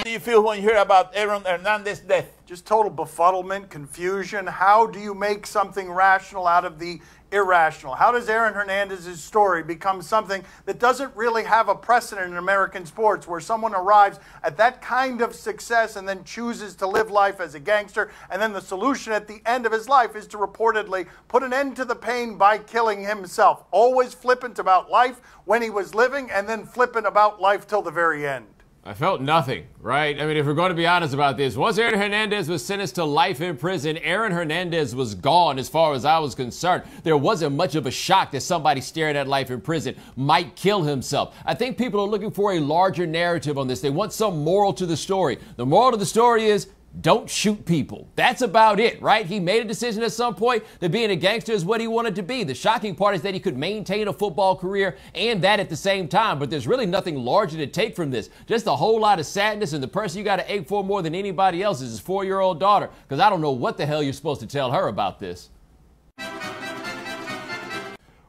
do you feel when you hear about Aaron Hernandez's death? Just total befuddlement, confusion. How do you make something rational out of the irrational? How does Aaron Hernandez's story become something that doesn't really have a precedent in American sports, where someone arrives at that kind of success and then chooses to live life as a gangster, and then the solution at the end of his life is to reportedly put an end to the pain by killing himself? Always flippant about life when he was living, and then flippant about life till the very end. I felt nothing, right? I mean, if we're going to be honest about this, once Aaron Hernandez was sentenced to life in prison, Aaron Hernandez was gone as far as I was concerned. There wasn't much of a shock that somebody staring at life in prison might kill himself. I think people are looking for a larger narrative on this. They want some moral to the story. The moral of the story is, don't shoot people. That's about it, right? He made a decision at some point that being a gangster is what he wanted to be. The shocking part is that he could maintain a football career and that at the same time. But there's really nothing larger to take from this. Just a whole lot of sadness, and the person you got to ache for more than anybody else is his 4-year-old daughter, because I don't know what the hell you're supposed to tell her about this.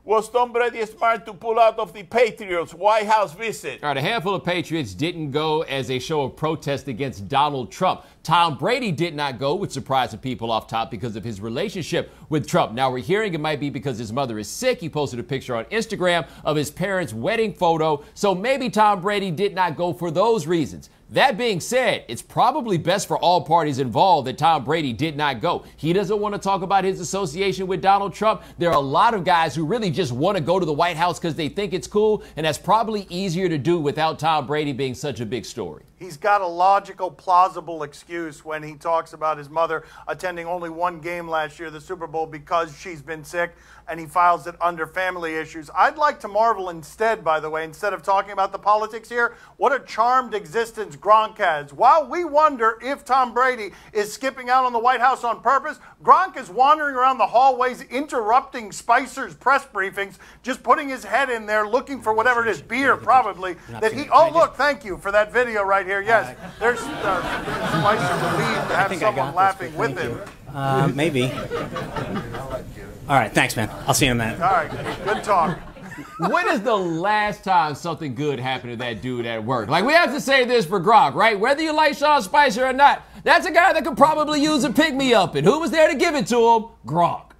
Was Tom Brady smart to pull out of the Patriots' White House visit? All right, a handful of Patriots didn't go as a show of protest against Donald Trump. Tom Brady did not go, which surprised some people off top because of his relationship with Trump. Now, we're hearing it might be because his mother is sick. He posted a picture on Instagram of his parents' wedding photo. So maybe Tom Brady did not go for those reasons. That being said, it's probably best for all parties involved that Tom Brady did not go. He doesn't want to talk about his association with Donald Trump. There are a lot of guys who really just want to go to the White House because they think it's cool, and that's probably easier to do without Tom Brady being such a big story. He's got a logical, plausible excuse when he talks about his mother attending only one game last year, the Super Bowl, because she's been sick, and he files it under family issues. I'd like to marvel instead, by the way, instead of talking about the politics here, what a charmed existence Gronk has. While we wonder if Tom Brady is skipping out on the White House on purpose, Gronk is wandering around the hallways, interrupting Spicer's press briefings, just putting his head in there, looking for whatever it is, beer probably, that he, oh look, thank you for that video right here. Yes, there's Spicer relieved to have someone laughing with him. Maybe. All right, thanks, man. I'll see you in a minute. All right, good talk. When is the last time something good happened to that dude at work? Like, we have to say this for Gronk, right? Whether you like Sean Spicer or not, that's a guy that could probably use a pick-me-up. And who was there to give it to him? Gronk.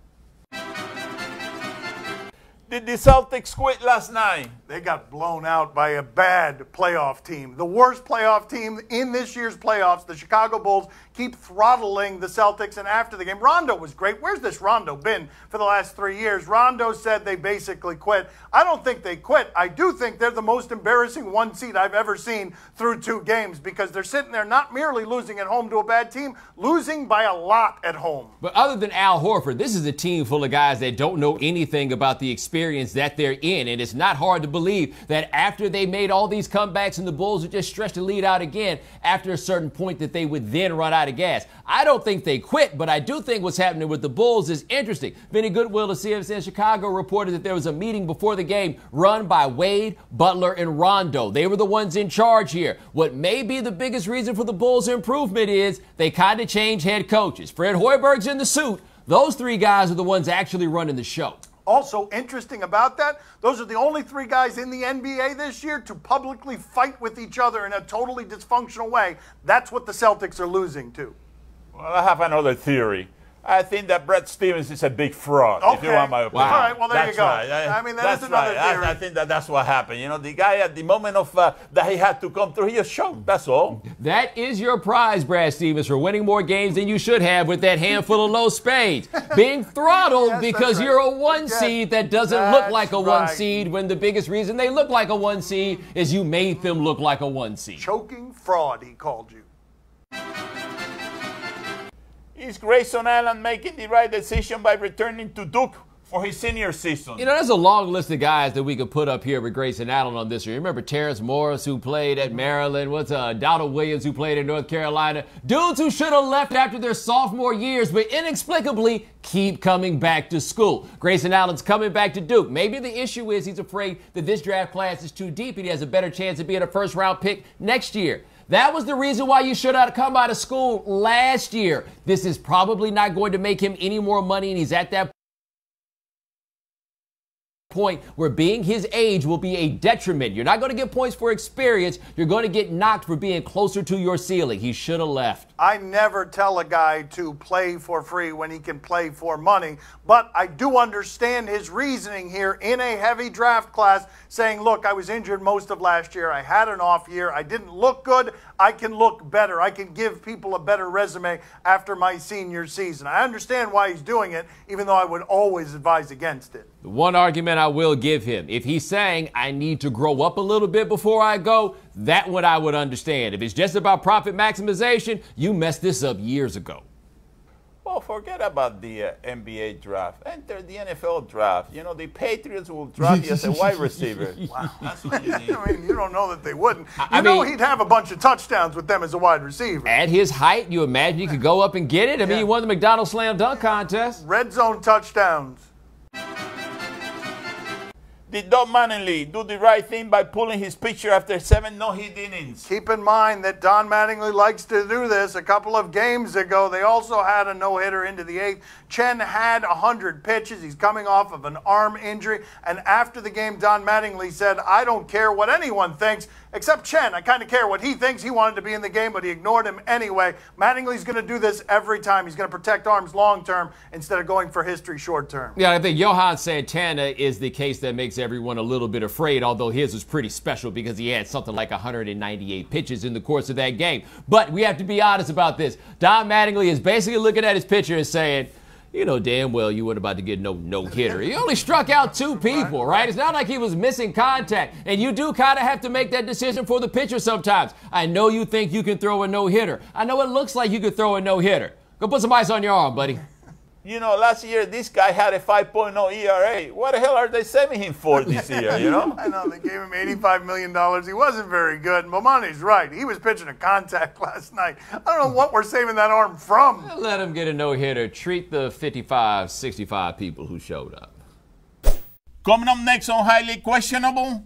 Did the Celtics quit last night? They got blown out by a bad playoff team. The worst playoff team in this year's playoffs. The Chicago Bulls keep throttling the Celtics, and after the game, Rondo was great. Where's this Rondo been for the last 3 years? Rondo said they basically quit. I don't think they quit. I do think they're the most embarrassing one seed I've ever seen through 2 games, because they're sitting there not merely losing at home to a bad team, losing by a lot at home. But other than Al Horford, this is a team full of guys that don't know anything about the experience that they're in, and it's not hard to believe that after they made all these comebacks and the Bulls would just stretch the lead out again after a certain point that they would then run out of gas. I don't think they quit, but I do think what's happening with the Bulls is interesting. Vinny Goodwill of CSN Chicago reported that there was a meeting before the game run by Wade, Butler, and Rondo. They were the ones in charge here. What may be the biggest reason for the Bulls' improvement is they kind of changed head coaches. Fred Hoiberg's in the suit. Those 3 guys are the ones actually running the show. Also interesting about that, those are the only 3 guys in the NBA this year to publicly fight with each other in a totally dysfunctional way. That's what the Celtics are losing to. Well, I have another theory. I think that Brad Stevens is a big fraud, if you want my opinion. All right, well, there you go. Right. I mean, that's another theory. I think that's what happened. You know, the guy at the moment of that he had to come through, he just showed. That's all. That is your prize, Brad Stevens, for winning more games than you should have with that handful of low spades. Being throttled yes, because you're a 1 seed that doesn't look like a 1 seed, when the biggest reason they look like a 1 seed is you made them look like a 1 seed. Choking fraud, he called you. Is Grayson Allen making the right decision by returning to Duke for his senior season? You know, there's a long list of guys that we could put up here with Grayson Allen on this year. Remember Terrence Morris, who played at Maryland? Donald Williams, who played in North Carolina? Dudes who should have left after their sophomore years, but inexplicably keep coming back to school. Grayson Allen's coming back to Duke. Maybe the issue is he's afraid that this draft class is too deep and he has a better chance of being a first-round pick next year. That was the reason why you should have come out of school last year. This is probably not going to make him any more money, and he's at that point where being his age will be a detriment. You're not going to get points for experience. You're going to get knocked for being closer to your ceiling. He should have left. I never tell a guy to play for free when he can play for money, but I do understand his reasoning here in a heavy draft class, saying, look, I was injured most of last year. I had an off year. I didn't look good. I can look better. I can give people a better resume after my senior season. I understand why he's doing it, even though I would always advise against it. The one argument I will give him, if he's saying I need to grow up a little bit before I go, that one I would understand. If it's just about profit maximization, you messed this up years ago. Well, forget about the NBA draft. Enter the NFL draft. You know, the Patriots will draft you as a wide receiver. Wow, that's what you need. I mean, you don't know that they wouldn't. You know he'd have a bunch of touchdowns with them as a wide receiver. At his height, you imagine he could go up and get it? I mean, he won the McDonald's Slam Dunk Contest. Red zone touchdowns. Did Don Mattingly do the right thing by pulling his picture after 7 no-hit innings? Keep in mind that Don Mattingly likes to do this. A couple of games ago, they also had a no-hitter into the 8th. Chen had 100 pitches. He's coming off of an arm injury. And after the game, Don Mattingly said, I don't care what anyone thinks, except Chen. I kind of care what he thinks. He wanted to be in the game, but he ignored him anyway. Mattingly's going to do this every time. He's going to protect arms long-term instead of going for history short-term. Yeah, I think Johan Santana is the case that makes everyone a little bit afraid, although his was pretty special because he had something like 198 pitches in the course of that game. But we have to be honest about this. Don Mattingly is basically looking at his pitcher and saying, you know damn well you weren't about to get no-hitter. He only struck out 2 people, right? It's not like he was missing contact. And you do kind of have to make that decision for the pitcher sometimes. I know you think you can throw a no-hitter. I know it looks like you could throw a no-hitter. Go put some ice on your arm, buddy. You know, last year this guy had a 5.0 ERA. What the hell are they saving him for this year, you know? I know, they gave him $85 million. He wasn't very good. Momani's right. He was pitching a contact last night. I don't know what we're saving that arm from. Let him get a no-hitter. Treat the 55, 65 people who showed up. Coming up next on Highly Questionable.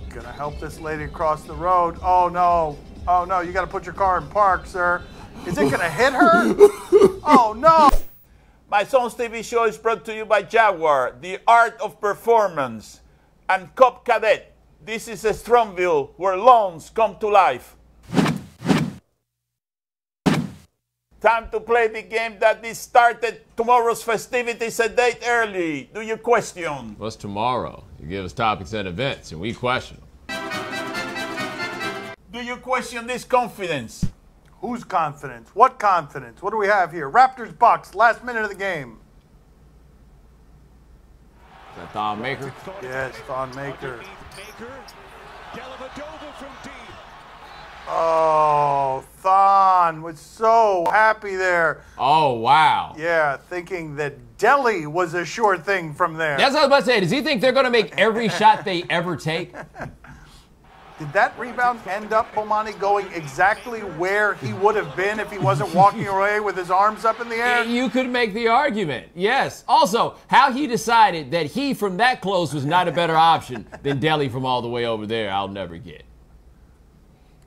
Gonna help this lady across the road. Oh, no. Oh, no, you got to put your car in park, sir. Is it going to hit her? Oh, no. My Son's TV show is brought to you by Jaguar, the art of performance, and Cop Cadet. This is a Strongville where loans come to life. Time to play the game that is started. Tomorrow's festivities a date early. Do you question? What's tomorrow? You give us topics and events, and we question them. Do you question this confidence? Whose confidence? What confidence? What do we have here? Raptors Bucks, last minute of the game. Is that Thon Maker? Yes, Thon Maker. Oh, Thon was so happy there. Oh, wow. Yeah, thinking that Delhi was a sure thing from there. That's what I was about to say. Does he think they're going to make every shot they ever take? Did that rebound end up, Bomani, going exactly where he would have been if he wasn't walking away with his arms up in the air? You could make the argument, yes. Also, how he decided that he from that close was not a better option than Delhi from all the way over there, I'll never get.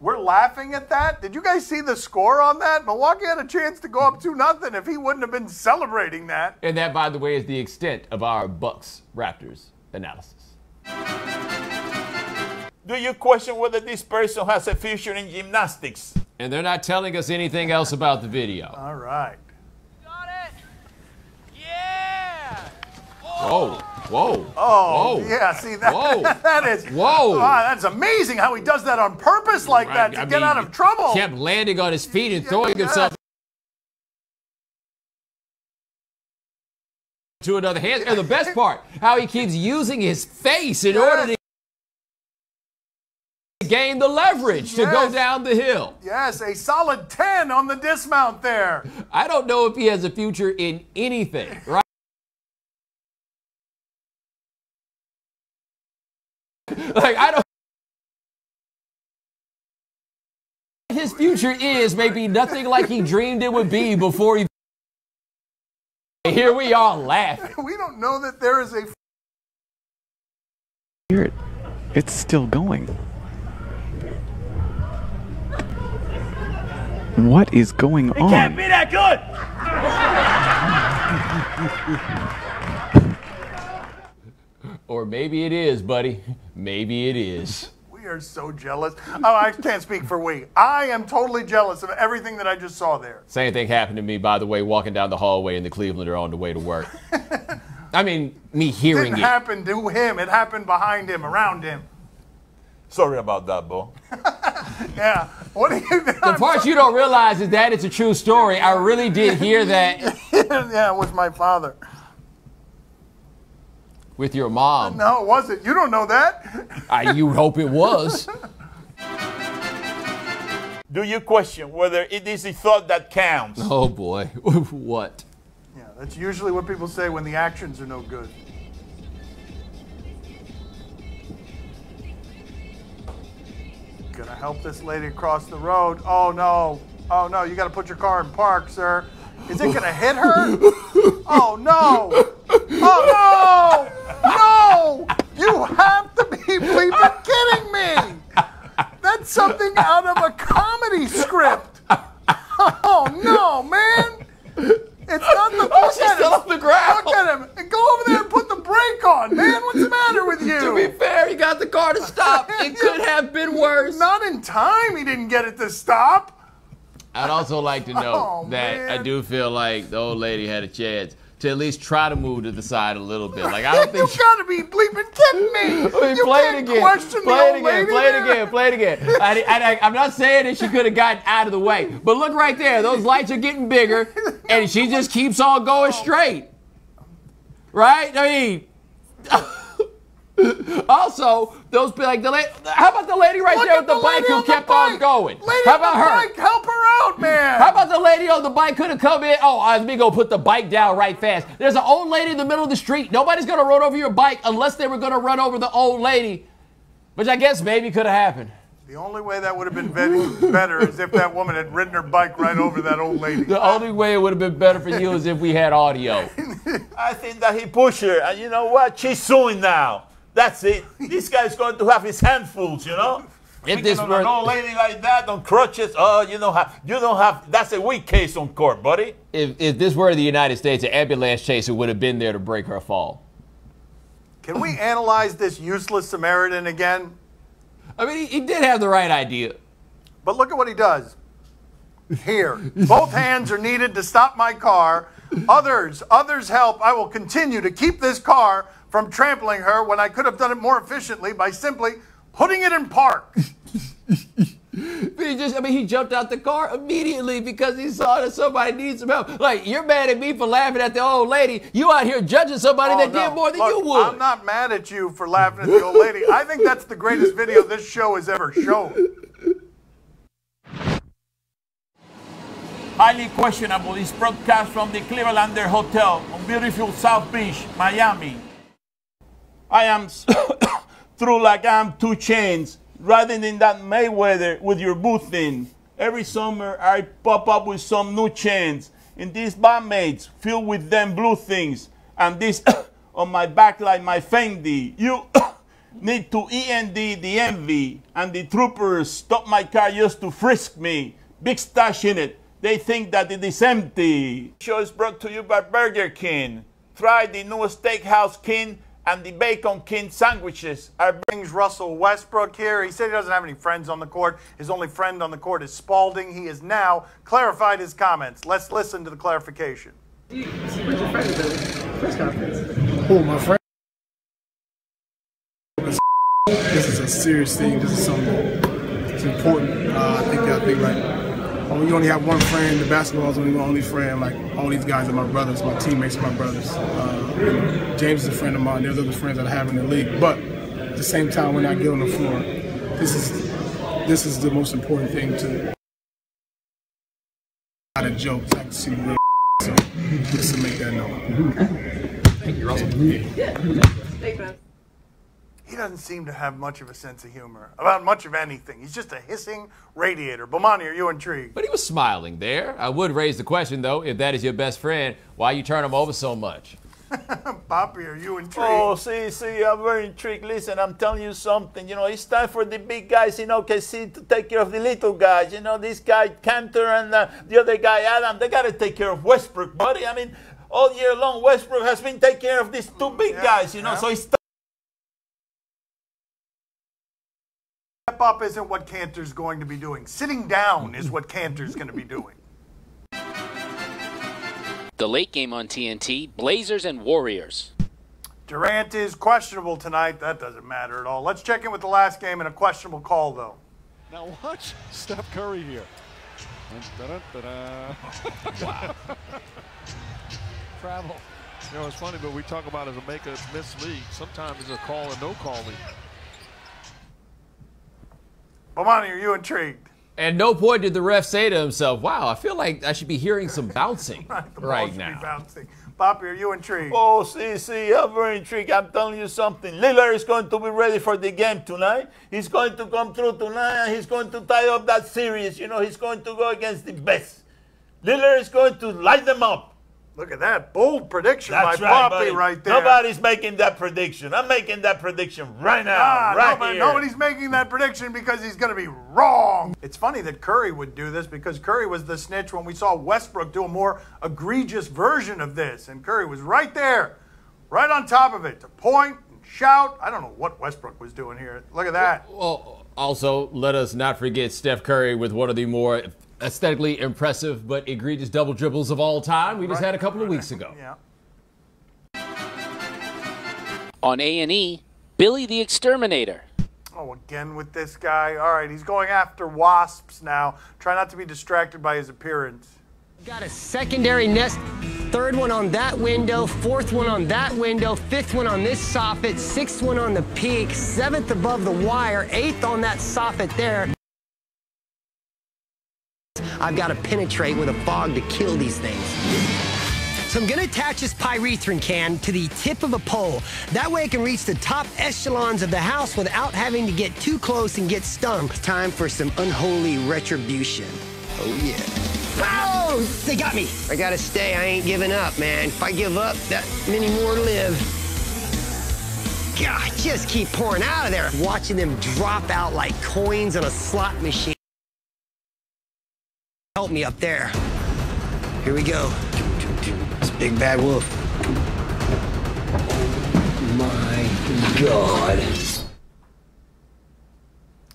We're laughing at that? Did you guys see the score on that? Milwaukee had a chance to go up 2-0 if he wouldn't have been celebrating that. And that, by the way, is the extent of our Bucks-Raptors analysis. Do you question whether this person has a future in gymnastics? And they're not telling us anything else about the video. All right. Got it. Yeah. Whoa, whoa. Oh, whoa. yeah, see, that, Whoa. that is, Whoa. That's amazing how he does that on purpose like that to get out of trouble. Kept landing on his feet and throwing himself to another hand. And the best part, how he keeps using his face in order to gain the leverage to go down the hill. Yes, a solid 10 on the dismount there. I don't know if he has a future in anything, right? Like, I don't. His future is maybe nothing like he dreamed it would be before he. Here we are laughing. We don't know that there is a. Hear it. It's still going. What is going on? Can't be that good. Or maybe it is, buddy. Maybe it is. We are so jealous. Oh, I can't speak for we. I am totally jealous of everything that I just saw there. Same thing happened to me, by the way, walking down the hallway in the Clevelander on the way to work. I mean, me hearing It didn't happen to him. It happened behind him, around him. Sorry about that, Bo. Yeah. What do you? The part you don't realize is that it's a true story. I really did hear that. Yeah, it was my father. With your mom. No, it wasn't. You don't know that. You hope it was. Do you question whether it is the thought that counts? Oh, boy. What? Yeah, that's usually what people say when the actions are no good. Gonna help this lady across the road. Oh, no. Oh, no. You got to put your car in park, sir. Is it going to hit her? Oh, no. Oh, no. No. You have to be bleeping kidding me. That's something out of a comedy script. Oh, no, man. It's not the... Oh, she's still on the ground. Look at him. Go over there and put the brake on, man. What's the matter with you? To be fair, he got the car to stop. It could have been worse. Not in time. He didn't get it to stop. I'd also like to note that man. I do feel like the old lady had a chance to at least try to move to the side a little bit. Like, I don't think You gotta be bleeping kidding me. I mean, You play can't it again. question Play the it old again. lady Play it there. again. Play it again. I'm not saying that she could have gotten out of the way, but look right there. Those lights are getting bigger, and she just keeps on going straight. Right? I mean, also, those like how about the lady right Look there at with the bike lady who on kept the on bike. going? Lady How on the about her? bike, help her out, man. How about the lady on the bike could have come in? Oh, let me go put the bike down right fast. There's an old lady in the middle of the street. Nobody's going to run over your bike unless they were going to run over the old lady, which I guess maybe could have happened. The only way that would have been better is if that woman had ridden her bike right over that old lady. The only way it would have been better for you is if we had audio. I think that he pushed her, and you know what? She's suing now. That's it. This guy's going to have his handfuls, you know? If this on were an old lady like that on crutches, oh, you don't have. That's a weak case on court, buddy. if this were the United States, an ambulance chaser would have been there to break her fall. Can we analyze this useless Samaritan again? I mean, he did have the right idea. But look at what he does. Here, both hands are needed to stop my car. Others help. I will continue to keep this car from trampling her when I could have done it more efficiently by simply putting it in park. But he jumped out the car immediately because he saw that somebody needs some help. Like, you're mad at me for laughing at the old lady. You out here judging somebody that did more than Look, you would. I'm not mad at you for laughing at the old lady. I think that's the greatest video this show has ever shown. Highly questionable. This broadcast from the Clevelander Hotel on beautiful South Beach, Miami. I am through like I'm 2 Chainz, riding in that Mayweather with your booth in. Every summer I pop up with some new chains, and these bandmates filled with them blue things, and this on my back like my Fendi. You need to END the envy, and the troopers stop my car just to frisk me. Big stash in it. They think that it is empty. The show is brought to you by Burger King. Try the new Steakhouse King and the Bacon King sandwiches. Brings Russell Westbrook here. He said he doesn't have any friends on the court. His only friend on the court is Spalding. He has now clarified his comments. Let's listen to the clarification. Where's your friend at the press conference? Who, my friend? This is a serious thing. This is something that's important. I think like, oh, you only have one friend. The basketball is only my only friend. Like, all these guys are my brothers. My teammates are my brothers. James is a friend of mine. There's other friends that I have in the league. But at the same time, when I get on the floor, this is the most important thing to. Not a joke. I can see the real. So just to make that known. Thank you, Russell. Thanks, man. He doesn't seem to have much of a sense of humor about much of anything. He's just a hissing radiator. Bomani, are you intrigued? But he was smiling there. I would raise the question, though, if that is your best friend, why you turn him over so much? Poppy, are you intrigued? Oh, see, I'm very intrigued. Listen, I'm telling you something. You know, it's time for the big guys in OKC to take care of the little guys. You know, this guy Cantor and the other guy Adam, they got to take care of Westbrook, buddy. I mean, all year long, Westbrook has been taking care of these two big guys, you know, so it's Step up isn't what Cantor's going to be doing. Sitting down is what Cantor's going to be doing. The late game on TNT, Blazers and Warriors. Durant is questionable tonight. That doesn't matter at all. Let's check in with the last game and a questionable call, though. Now watch Steph Curry here. Wow. Travel. You know, it's funny, but we talk about it as a make or miss league. Sometimes it's a call or no call league. Bomani, are you intrigued? At no point did the ref say to himself, wow, I feel like I should be hearing some bouncing The ball right should now. be bouncing. Poppy, are you intrigued? Oh, see, I'm very intrigued. I'm telling you something. Lillard is going to be ready for the game tonight. He's going to come through tonight, and he's going to tie up that series. You know, he's going to go against the best. Lillard is going to light them up. Look at that. Bold prediction That's by right, Poppy buddy. right there. Nobody's making that prediction. I'm making that prediction right now, right here. Nobody's making that prediction because he's going to be wrong. It's funny that Curry would do this because Curry was the snitch when we saw Westbrook do a more egregious version of this. And Curry was right there, right on top of it, to point and shout. I don't know what Westbrook was doing here. Look at that. Well, also, let us not forget Steph Curry with one of the more aesthetically impressive but egregious double dribbles of all time we just had a couple of weeks ago. Yeah. On A&E, Billy the Exterminator. Oh, again with this guy. All right, he's going after wasps now. Try not to be distracted by his appearance. Got a secondary nest, third one on that window, fourth one on that window, fifth one on this soffit, sixth one on the peak, seventh above the wire, eighth on that soffit there. I've got to penetrate with a fog to kill these things. So I'm gonna attach this pyrethrin can to the tip of a pole. That way it can reach the top echelons of the house without having to get too close and get stung. It's time for some unholy retribution. Oh yeah. Oh, they got me. I gotta stay, I ain't giving up, man. If I give up, that many more to live. God, just keep pouring out of there. Watching them drop out like coins on a slot machine. Help me up there. Here we go. It's Big Bad Wolf. Oh my God.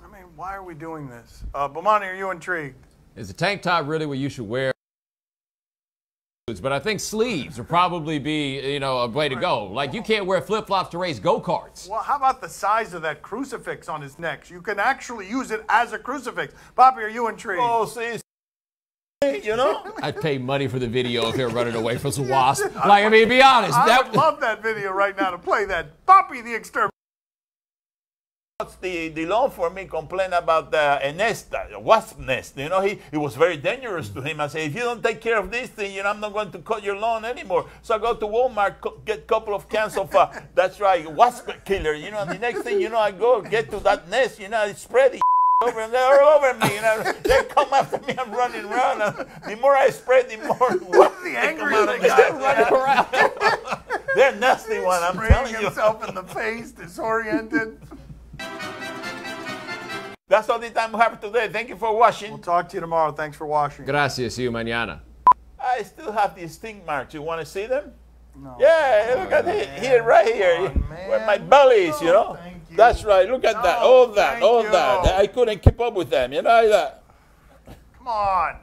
I mean, why are we doing this? Bomani, are you intrigued? Is the tank top really what you should wear? But I think sleeves would probably be, you know, a way to go. Like, you can't wear flip-flops to race go-karts. Well, how about the size of that crucifix on his neck? You can actually use it as a crucifix. Poppy, are you intrigued? Oh, see, you know? I'd pay money for the video of him running away from some wasp. Like, I mean, be honest. I would love that video right now to play that. Poppy the Exterminator. What's the law for me complain about a nest, a wasp nest? You know, it was very dangerous to him. I say, if you don't take care of this thing, you know, I'm not going to cut your lawn anymore. So I go to Walmart, get a couple of cans of, that's right, wasp killer. You know, the next thing you know, I go get to that nest, you know, it's spreading over and they're all over me. You know, they come after me, I'm running around. The more I spread, the more What's the angrier they got running around? They're nasty one, I'm Spraying telling you. himself in the face, disoriented. That's all the time we have today. Thank you for watching. We'll talk to you tomorrow. Thanks for watching. Gracias. See you mañana. I still have these stink marks. You want to see them? No. Yeah, look at it here, right here, where my belly is, you know. Thank you. That's right. Look at that. All that. I couldn't keep up with them. You know that. Come on.